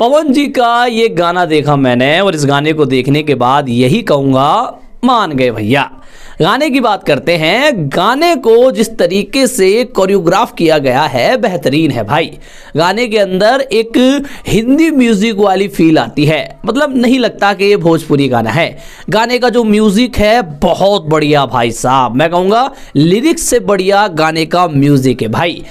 पवन जी का ये गाना देखा मैंने और इस गाने को देखने के बाद यही कहूँगा, मान गए भैया। गाने की बात करते हैं। गाने को जिस तरीके से कोरियोग्राफ किया गया है बेहतरीन है भाई। गाने के अंदर एक हिंदी म्यूजिक वाली फील आती है, मतलब नहीं लगता कि ये भोजपुरी गाना है। गाने का जो म्यूजिक है बहुत बढ़िया भाई साहब, मैं कहूँगा लिरिक्स से बढ़िया गाने का म्यूजिक है भाई।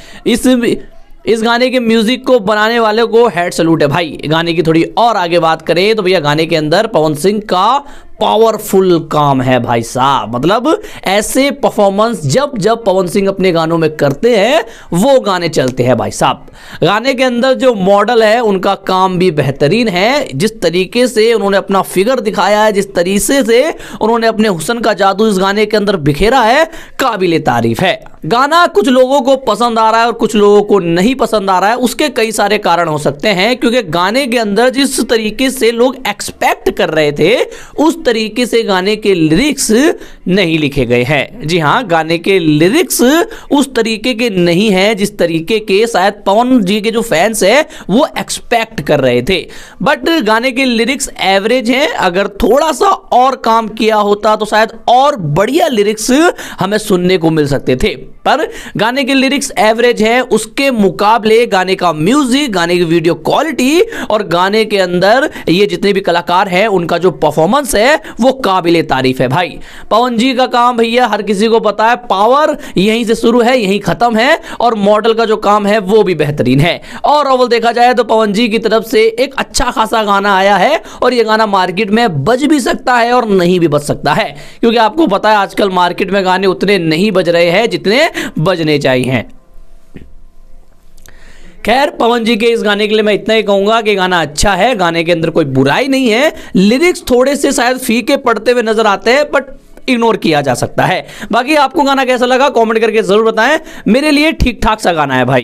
इस गाने के म्यूजिक को बनाने वाले को हेड सैल्यूट है भाई। गाने की थोड़ी और आगे बात करें तो भैया गाने के अंदर पवन सिंह का पावरफुल काम है भाई साहब। मतलब ऐसे परफॉर्मेंस जब जब पवन सिंह अपने गानों में करते हैं वो गाने चलते हैं भाई साहब। गाने के अंदर जो मॉडल है उनका काम भी बेहतरीन है। जिस तरीके से उन्होंने अपना फिगर दिखाया है, जिस तरीके से उन्होंने अपने हुस्न का जादू इस गाने के अंदर बिखेरा है, काबिले तारीफ है। गाना कुछ लोगों को पसंद आ रहा है और कुछ लोगों को नहीं पसंद आ रहा है। उसके कई सारे कारण हो सकते हैं, क्योंकि गाने के अंदर जिस तरीके से लोग एक्सपेक्ट कर रहे थे उस तरीके से गाने के लिरिक्स नहीं लिखे गए हैं। जी हाँ, गाने के लिरिक्स उस तरीके के नहीं हैं जिस तरीके के शायद पवन जी के जो फैंस हैं वो एक्सपेक्ट कर रहे थे। बट गाने के लिरिक्स एवरेज हैं। अगर थोड़ा सा और काम किया होता तो शायद और बढ़िया लिरिक्स हमें सुनने को मिल सकते थे। पर गाने के लिरिक्स एवरेज है, उसके मुकाबले गाने का म्यूजिक, गाने की वीडियो क्वालिटी और गाने के अंदर ये जितने भी कलाकार हैं उनका जो परफॉर्मेंस है वो काबिले तारीफ है भाई। पवन जी का काम भैया हर किसी को पता है, पावर यहीं से शुरू है यहीं खत्म है, और मॉडल का जो काम है वो भी बेहतरीन है। और ओवरऑल देखा जाए तो पवन जी की तरफ से एक अच्छा खासा गाना आया है और ये गाना मार्केट में बज भी सकता है और नहीं भी बज सकता है, क्योंकि आपको पता है आजकल मार्केट में गाने उतने नहीं बज रहे हैं जितने बजने चाहिए। खैर, पवन जी के इस गाने के लिए मैं इतना ही कहूंगा कि गाना अच्छा है, गाने के अंदर कोई बुराई नहीं है। लिरिक्स थोड़े से शायद फीके पड़ते हुए नजर आते हैं, बट इग्नोर किया जा सकता है। बाकी आपको गाना कैसा लगा कमेंट करके जरूर बताएं। मेरे लिए ठीक ठाक सा गाना है भाई।